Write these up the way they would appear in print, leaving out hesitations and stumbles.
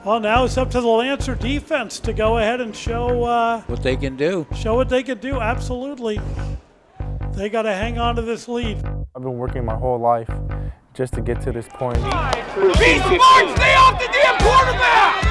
Well, now it's up to the Lancer defense to go ahead and show what they can do. Show what they can do, absolutely. They got to hang on to this lead. I've been working my whole life just to get to this point. Be smart! Stay off the damn quarterback!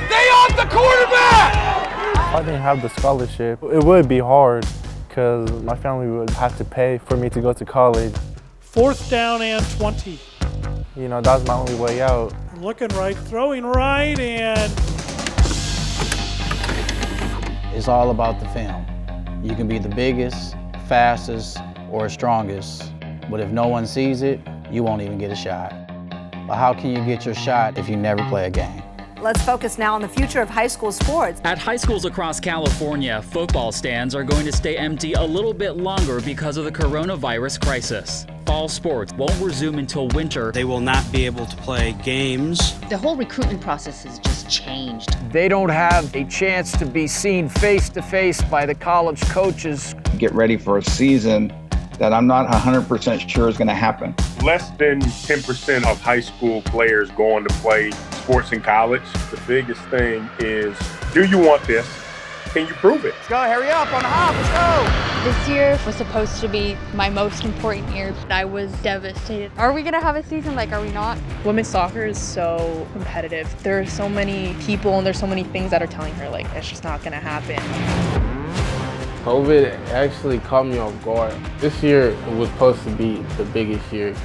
Stay off the quarterback! If I didn't have the scholarship, it would be hard because my family would have to pay for me to go to college. 4th down and 20. You know, that's my only way out. Looking right, throwing right, and... It's all about the film. You can be the biggest, fastest, or strongest, but if no one sees it, you won't even get a shot. But how can you get your shot if you never play a game? Let's focus now on the future of high school sports. At high schools across California, football stands are going to stay empty a little bit longer because of the coronavirus crisis. Fall sports won't resume until winter. They will not be able to play games. The whole recruitment process has just changed. They don't have a chance to be seen face to face by the college coaches. Get ready for a season that I'm not 100% sure is going to happen. Less than 10% of high school players going to play sports in college. The biggest thing is, do you want this? Can you prove it? Let's go, hurry up, on the hop, let's go! This year was supposed to be my most important year. I was devastated. Are we gonna have a season? Are we not? Women's soccer is so competitive. There are so many people and there's so many things that are telling her, it's just not gonna happen. COVID actually caught me off guard. This year was supposed to be the biggest year.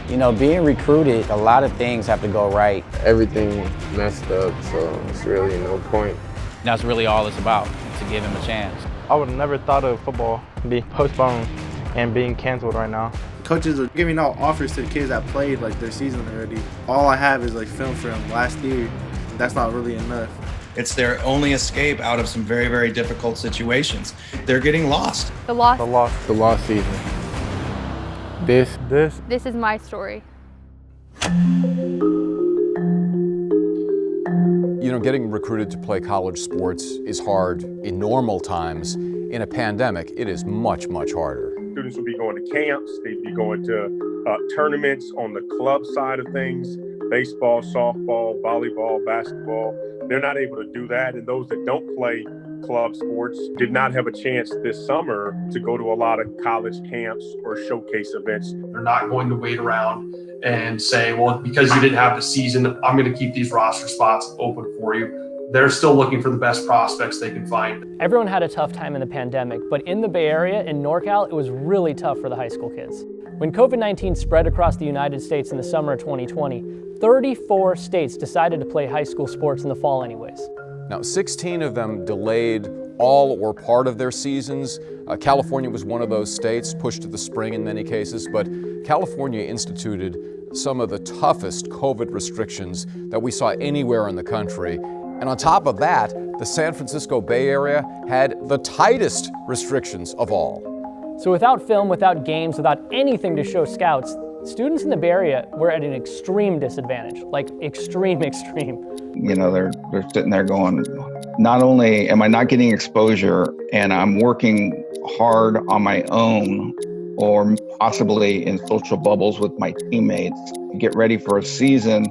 You know, being recruited, a lot of things have to go right. Everything messed up, so it's really no point. That's really all it's about, to give him a chance. I would have never thought of football being postponed and being canceled right now. Coaches are giving out offers to the kids that played their season already. All I have is film from last year. That's not really enough. It's their only escape out of some very, very difficult situations. They're getting lost. The lost season. This is my story. You know, getting recruited to play college sports is hard in normal times. In a pandemic, it is much, much harder. Students will be going to camps, they'd be going to tournaments on the club side of things, baseball, softball, volleyball, basketball. They're not able to do that, and those that don't play club sports did not have a chance this summer to go to a lot of college camps or showcase events. They're not going to wait around and say, well, because you didn't have the season, I'm going to keep these roster spots open for you. They're still looking for the best prospects they can find. Everyone had a tough time in the pandemic, but in the Bay Area, in NorCal, it was really tough for the high school kids. When COVID-19 spread across the United States in the summer of 2020, 34 states decided to play high school sports in the fall anyways. Now, 16 of them delayed all or part of their seasons. California was one of those states, pushed to the spring in many cases, but California instituted some of the toughest COVID restrictions that we saw anywhere in the country. And on top of that, the San Francisco Bay Area had the tightest restrictions of all. So without film, without games, without anything to show scouts, students in the Bay Area were at an extreme disadvantage, extreme. You know, they're sitting there going, not only am I not getting exposure and I'm working hard on my own or possibly in social bubbles with my teammates to get ready for a season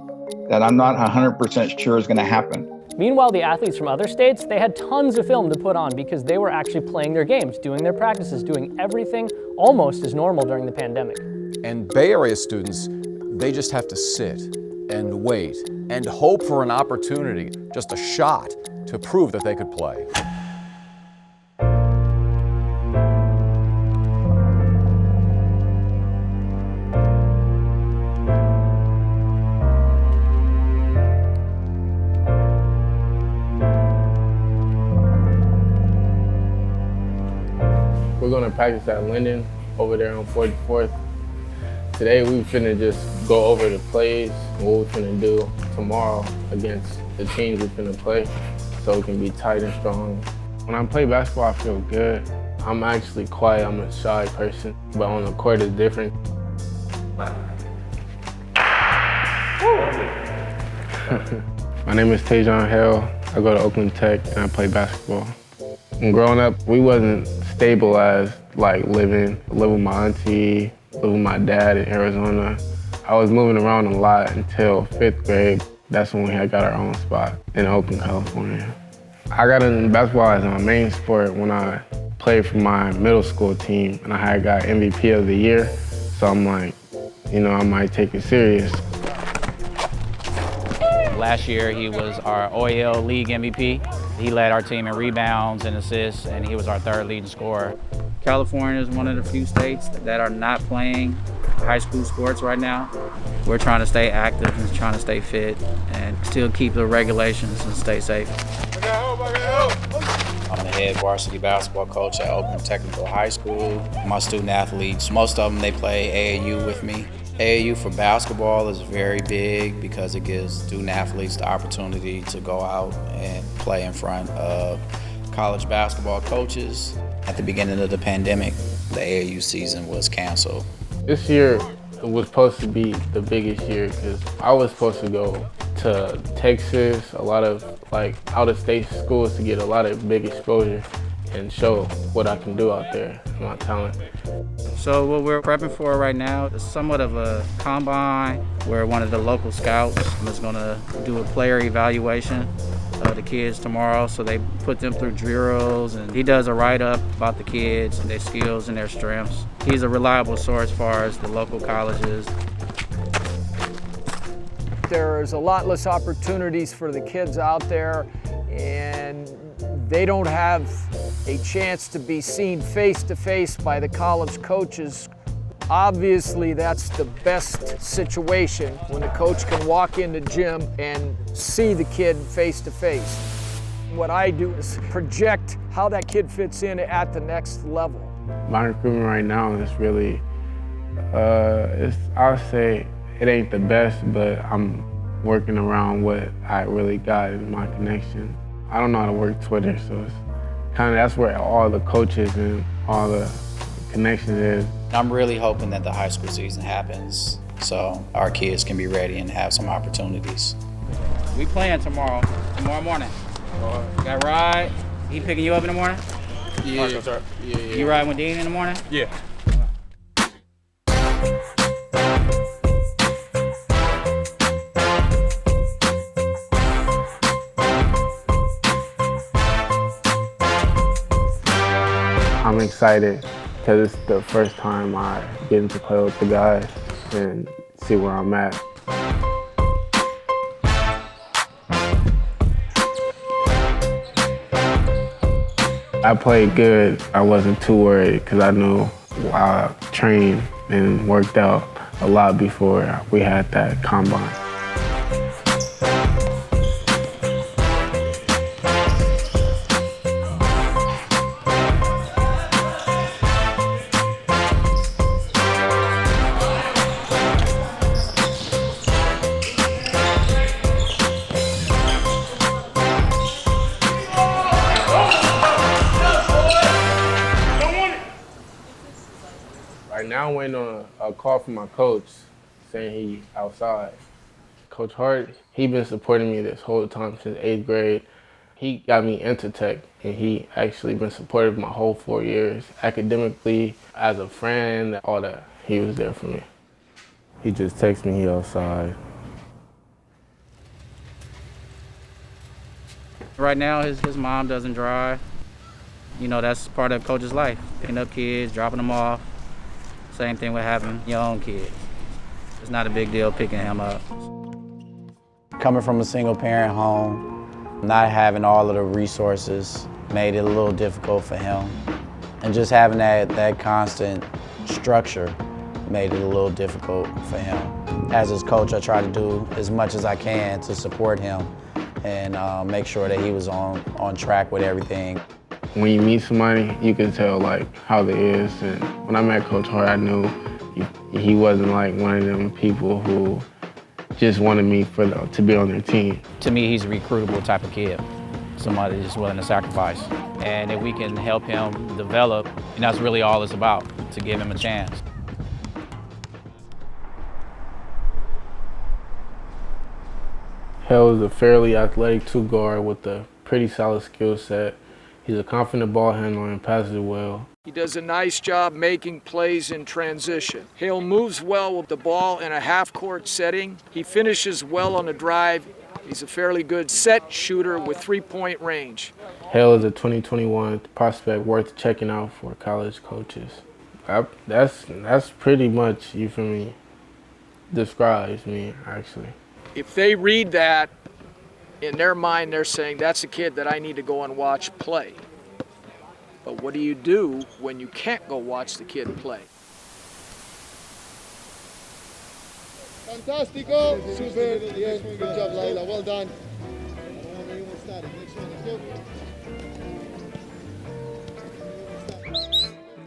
that I'm not 100% sure is going to happen. Meanwhile, the athletes from other states, they had tons of film to put on because they were actually playing their games, doing their practices, doing everything almost as normal during the pandemic. And Bay Area students, they just have to sit and wait and hope for an opportunity, just a shot to prove that they could play. We're gonna practice at Linden over there on 44th. Today we finna just go over the plays and what we finna do tomorrow against the teams we finna play so we can be tight and strong. When I play basketball, I feel good. I'm actually quiet, I'm a shy person, but on the court it's different. My name is Tajon Hale. I go to Oakland Tech and I play basketball. And growing up, we wasn't stable as living with my auntie, living with my dad in Arizona. I was moving around a lot until 5th grade. That's when we had got our own spot in Oakland, California. I got into basketball as my main sport when I played for my middle school team, and I had got MVP of the year. So I'm like, you know, I might take it serious. Last year, he was our OAL League MVP. He led our team in rebounds and assists, and he was our third leading scorer. California is one of the few states that are not playing high school sports right now. We're trying to stay active and trying to stay fit and still keep the regulations and stay safe. I'm the head varsity basketball coach at Oakland Technical High School. My student athletes, most of them, they play AAU with me. AAU for basketball is very big because it gives student athletes the opportunity to go out and play in front of college basketball coaches. At the beginning of the pandemic, the AAU season was canceled. This year was supposed to be the biggest year because I was supposed to go to Texas, a lot of like out-of-state schools to get a lot of big exposure and show what I can do out there, my talent. So what we're prepping for right now is somewhat of a combine where one of the local scouts is going to do a player evaluation of the kids tomorrow. So they put them through drills, and he does a write-up about the kids and their skills and their strengths. He's a reliable source as far as the local colleges. There's a lot less opportunities for the kids out there, and they don't have a chance to be seen face-to-face by the college coaches. Obviously, that's the best situation when the coach can walk in the gym and see the kid face-to-face. What I do is project how that kid fits in at the next level. My recruitment right now is really, I'll say it ain't the best, but I'm working around what I really got in my connection. I don't know how to work Twitter, so it's kind of, that's where all the coaches and all the connections is. I'm really hoping that the high school season happens so our kids can be ready and have some opportunities. We playing tomorrow morning. Got a ride? He picking you up in the morning? Yeah. You riding with Dean in the morning? Yeah. I'm excited because it's the first time I get to play with the guys and see where I'm at. I played good. I wasn't too worried because I knew I trained and worked out a lot before we had that combine. Right now I'm waiting on a call from my coach saying he's outside. Coach Hart, he's been supporting me this whole time since 8th grade. He got me into tech, and he actually been supportive my whole 4 years. Academically, as a friend, all that, he was there for me. He just texted me he outside. Right now, his mom doesn't drive. You know, that's part of coach's life. Picking up kids, dropping them off. Same thing with having your own kids. It's not a big deal picking him up. Coming from a single parent home, not having all of the resources made it a little difficult for him. And just having that constant structure made it a little difficult for him. As his coach, I try to do as much as I can to support him and make sure that he was on track with everything. When you meet somebody, you can tell like how they is. And when I met Coach Hart, I knew he wasn't like one of them people who just wanted me to be on their team. To me, he's a recruitable type of kid. Somebody that's willing to sacrifice. And if we can help him develop, and that's really all it's about, to give him a chance. Hell is a fairly athletic two-guard with a pretty solid skill set. He's a confident ball handler and passes it well. He does a nice job making plays in transition. Hale moves well with the ball in a half-court setting. He finishes well on the drive. He's a fairly good set shooter with three-point range. Hale is a 2021 prospect worth checking out for college coaches. That's pretty much, you feel me, describes me, actually. If they read that, in their mind, they're saying, that's a kid that I need to go and watch play. But what do you do when you can't go watch the kid play? Fantastico, super, yeah, good job, Laila, well done.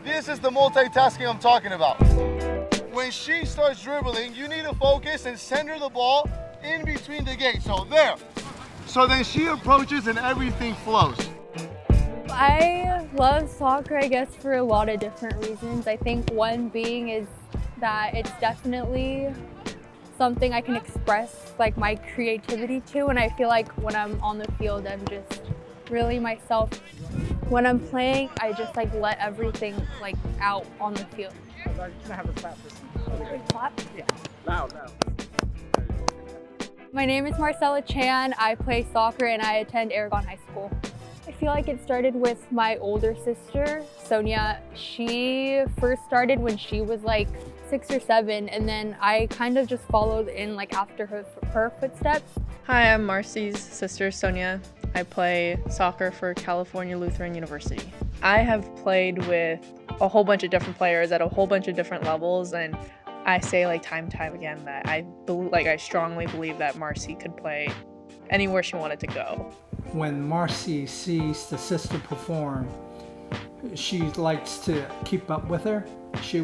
This is the multitasking I'm talking about. When she starts dribbling, you need to focus and send her the ball in between the gates. So there. So then she approaches and everything flows. I love soccer, I guess, for a lot of different reasons. I think one being is that it's definitely something I can express like my creativity to, and I feel like when I'm on the field, I'm just really myself. When I'm playing, I just like let everything like out on the field. Can I have a clap? Clap? Yeah. Loud. My name is Marcella Chan. I play soccer and I attend Aragon High School. I feel like it started with my older sister, Sonia. She first started when she was like 6 or 7, and then I kind of just followed in like after her footsteps. Hi, I'm Marcy's sister, Sonia. I play soccer for California Lutheran University. I have played with a whole bunch of different players at a whole bunch of different levels, and I say like time and time again that I strongly believe that Marcy could play anywhere she wanted to go. When Marcy sees the sister perform, she likes to keep up with her.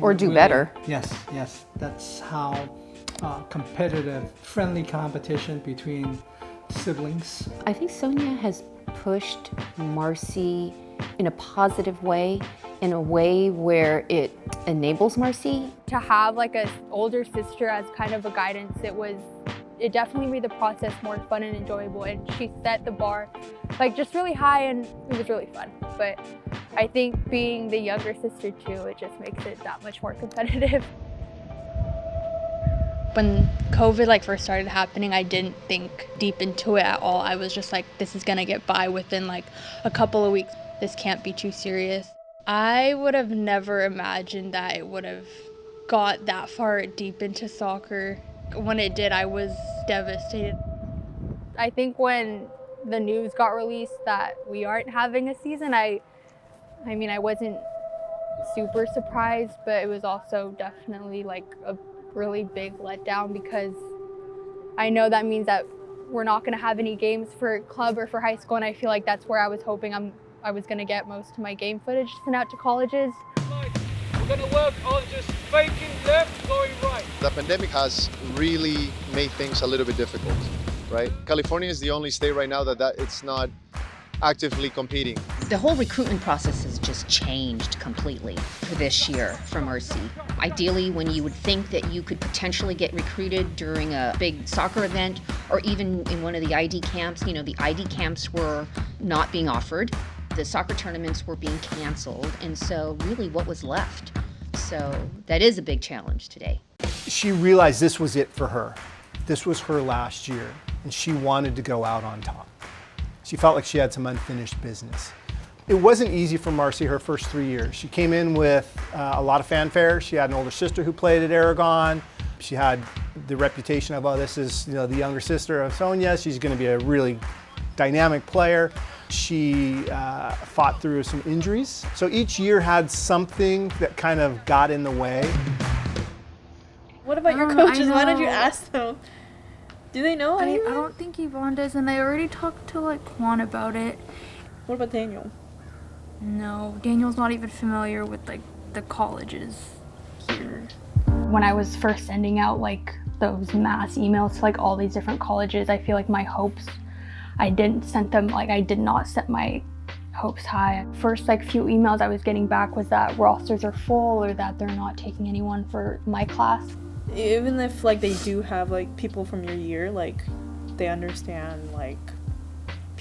Or do better. Yes. That's how competitive, friendly competition between siblings. I think Sonia has pushed Marcy in a positive way, in a way where it enables Marcy. To have like an older sister as kind of a guidance, it definitely made the process more fun and enjoyable, and she set the bar like just really high, and it was really fun. But I think being the younger sister too, it just makes it that much more competitive. When COVID like first started happening, I didn't think deep into it at all. I was just like, this is gonna get by within like a couple of weeks. This can't be too serious. I would have never imagined that it would have got that far deep into soccer. When it did, I was devastated. I think when the news got released that we aren't having a season, I wasn't super surprised, but it was also definitely like a really big letdown, because I know that means that we're not going to have any games for club or for high school, and I feel like that's where I was hoping I was going to get most of my game footage sent out to colleges. We're going to work on just faking left, going right. The pandemic has really made things a little bit difficult, right? California is the only state right now that it's not actively competing. The whole recruitment process has just changed completely for this year from RC. Ideally, when you would think that you could potentially get recruited during a big soccer event or even in one of the ID camps, the ID camps were not being offered. The soccer tournaments were being canceled, and so really what was left? So that is a big challenge today. She realized this was it for her. This was her last year, and she wanted to go out on top. She felt like she had some unfinished business. It wasn't easy for Marcy her first 3 years. She came in with a lot of fanfare. She had an older sister who played at Aragon. She had the reputation of, oh, this is the younger sister of Sonia. She's going to be a really dynamic player. She fought through some injuries. So each year had something that kind of got in the way. What about your coaches? Why don't you ask them? Do they know anything? I don't think Yvonne does, and I already talked to Juan about it. What about Daniel? No, Daniel's not even familiar with the colleges here. When I was first sending out those mass emails to all these different colleges, I feel like my hopes, I did not set my hopes high. First few emails I was getting back was that rosters are full or that they're not taking anyone for my class. Even if they do have people from your year, they understand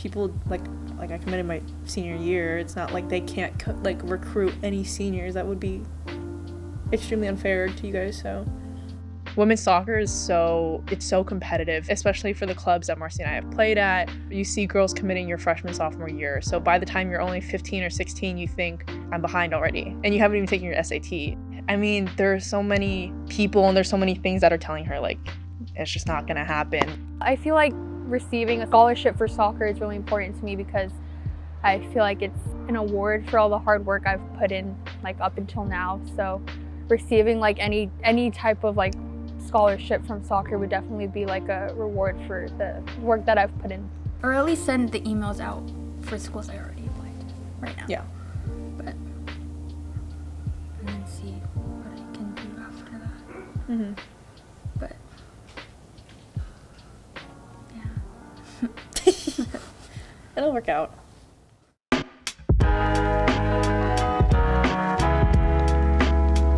people like I committed my senior year. It's not like they can't recruit any seniors. That would be extremely unfair to you guys. So women's soccer is so competitive, especially for the clubs that Marcy and I have played at. You see girls committing your freshman, sophomore year. So by the time you're only 15 or 16, you think, I'm behind already. And you haven't even taken your SAT. I mean, there are so many people and there's so many things that are telling her, like, it's just not gonna happen. I feel like receiving a scholarship for soccer is really important to me because I feel like it's an award for all the hard work I've put in, like, up until now. So receiving like any type of like scholarship from soccer would definitely be like a reward for the work that I've put in. Or at least send the emails out for schools I already applied right now. Yeah. But and then see what I can do after that. Mm-hmm. But yeah. It'll work out.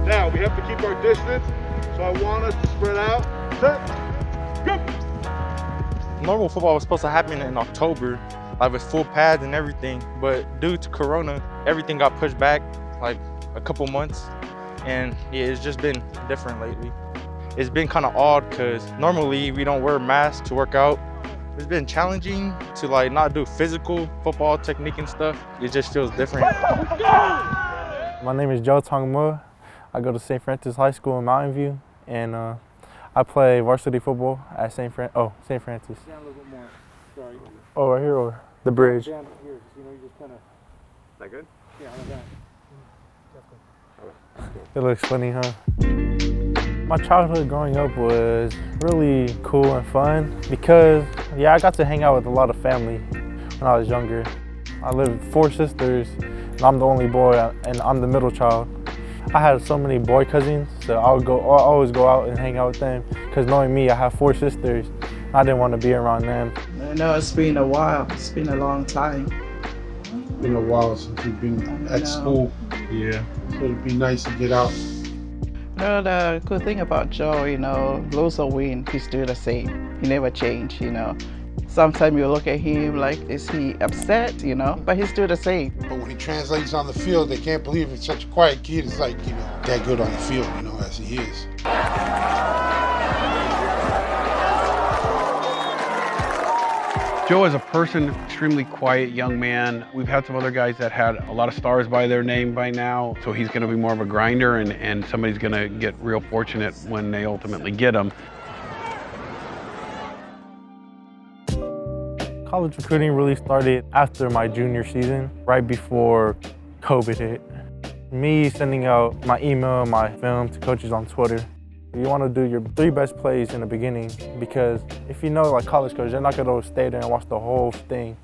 Now we have to keep our distance, so I want us to spread out. Set, go! Normal football was supposed to happen in October, like with full pads and everything, but due to Corona, everything got pushed back like a couple months, and yeah, it's just been different lately. It's been kind of odd because normally we don't wear masks to work out. It's been challenging to like not do physical football technique and stuff. It just feels different. My name is Joe Tongmo. I go to St. Francis High School in Mountain View, and I play varsity football at St. Francis. Down a little bit more. Sorry. Oh, right here or the bridge? Down here, you know, you just kind of. That good? Yeah, like that. It looks funny, huh? My childhood growing up was really cool and fun because, yeah, I got to hang out with a lot of family when I was younger. I lived with 4 sisters, and I'm the only boy, and I'm the middle child. I had so many boy cousins, so I'll always go out and hang out with them because knowing me, I have 4 sisters. I didn't want to be around them. I know it's been a while. It's been a long time. It's been a while since you've been at school. Yeah. So it'd be nice to get out. No, the good thing about Joe, you know, lose or win, he's still the same. He never changed, you know. Sometimes you look at him like, is he upset, you know? But he's still the same. But when he translates on the field, they can't believe he's such a quiet kid. It's like, you know, that good on the field, you know, as he is. Joe as a person, extremely quiet young man. We've had some other guys that had a lot of stars by their name by now, so he's gonna be more of a grinder and somebody's gonna get real fortunate when they ultimately get him. College recruiting really started after my junior season, right before COVID hit. Me sending out my email, my film to coaches on Twitter. You want to do your 3 best plays in the beginning because if you know like college coaches, they're not going to stay there and watch the whole thing.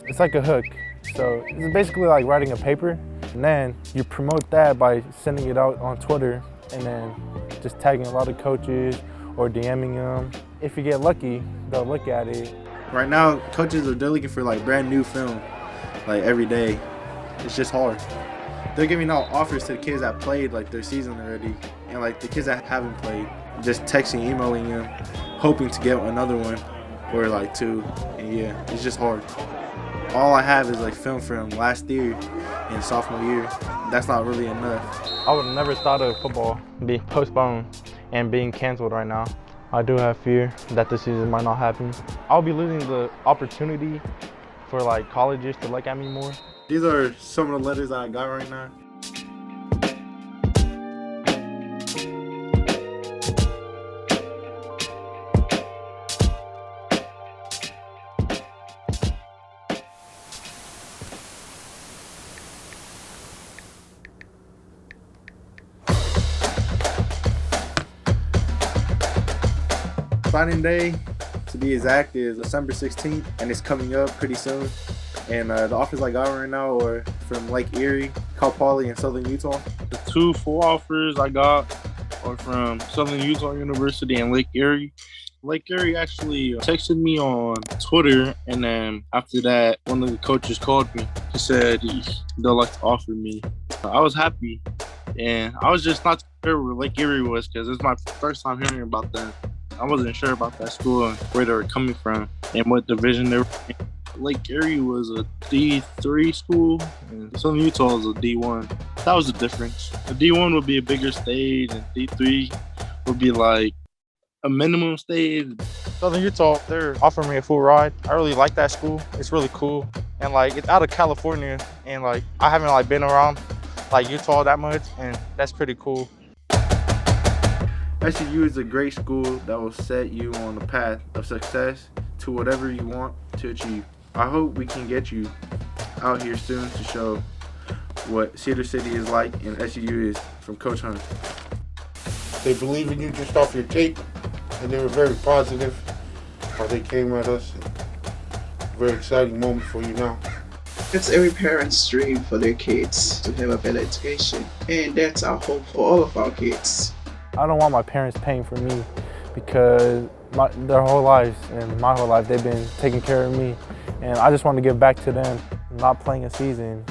It's like a hook. So it's basically like writing a paper, and then you promote that by sending it out on Twitter and then just tagging a lot of coaches or DMing them. If you get lucky, they'll look at it. Right now, coaches they're looking for like brand new film, like every day. It's just hard. They're giving out offers to the kids that played like their season already, and like the kids that haven't played, just texting, emailing them, hoping to get another one or like 2. And yeah, it's just hard. All I have is like film from last year and sophomore year. That's not really enough. I would have never thought of football being postponed and being canceled right now. I do have fear that this season might not happen. I'll be losing the opportunity for like colleges to look at me more. These are some of the letters that I got right now. Signing day, to be exact, is December 16th, and it's coming up pretty soon. And the offers I got right now are from Lake Erie, Cal Poly, and Southern Utah. The 2 full offers I got are from Southern Utah University and Lake Erie. Lake Erie actually texted me on Twitter, and then after that, one of the coaches called me. He said they'd like to offer me. I was happy, and I was just not sure where Lake Erie was because it's my first time hearing about that. I wasn't sure about that school and where they were coming from and what division they were in. Lake Erie was a D3 school, and Southern Utah is a D1. That was the difference. A D1 would be a bigger stage, and D3 would be like a minimum stage. Southern Utah, they're offering me a full ride. I really like that school. It's really cool. And like, it's out of California, and like, I haven't like been around like Utah that much, and that's pretty cool. SU is a great school that will set you on the path of success to whatever you want to achieve. I hope we can get you out here soon to show what Cedar City is like and SU is from Coach Hunt. They believe in you just off your tape, and they were very positive how they came at us. Very exciting moment for you now. It's every parent's dream for their kids to have a better education, and that's our hope for all of our kids. I don't want my parents paying for me because their whole lives and my whole life they've been taking care of me, and I just want to give back to them. Not playing a season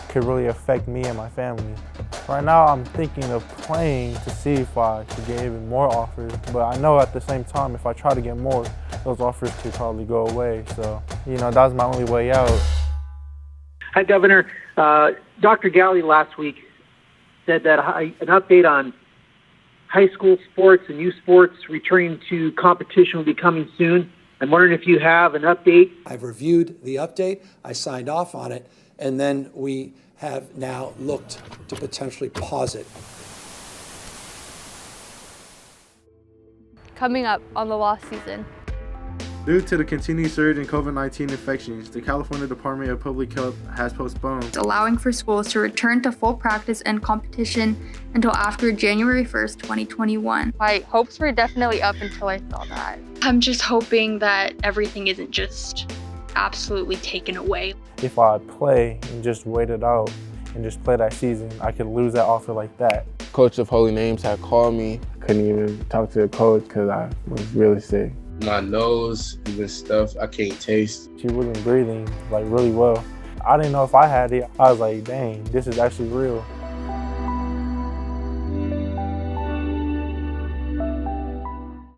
could really affect me and my family. Right now I'm thinking of playing to see if I could get even more offers, but I know at the same time if I try to get more, those offers could probably go away. So, that's my only way out. Hi, Governor. Dr. Galley last week said that an update on high school sports and youth sports returning to competition will be coming soon. I'm wondering if you have an update. I've reviewed the update, I signed off on it, and then we have now looked to potentially pause it. Coming up on the lost season. Due to the continued surge in COVID-19 infections, the California Department of Public Health has postponed allowing for schools to return to full practice and competition until after January 1st, 2021. My hopes were definitely up until I saw that. I'm just hoping that everything isn't just absolutely taken away. If I play and just wait it out and just play that season, I could lose that offer like that. Coach of Holy Names had called me. Couldn't even talk to the coach because I was really sick. My nose and stuff, I can't taste. She wasn't breathing really well. I didn't know if I had it. I was like, dang, this is actually real.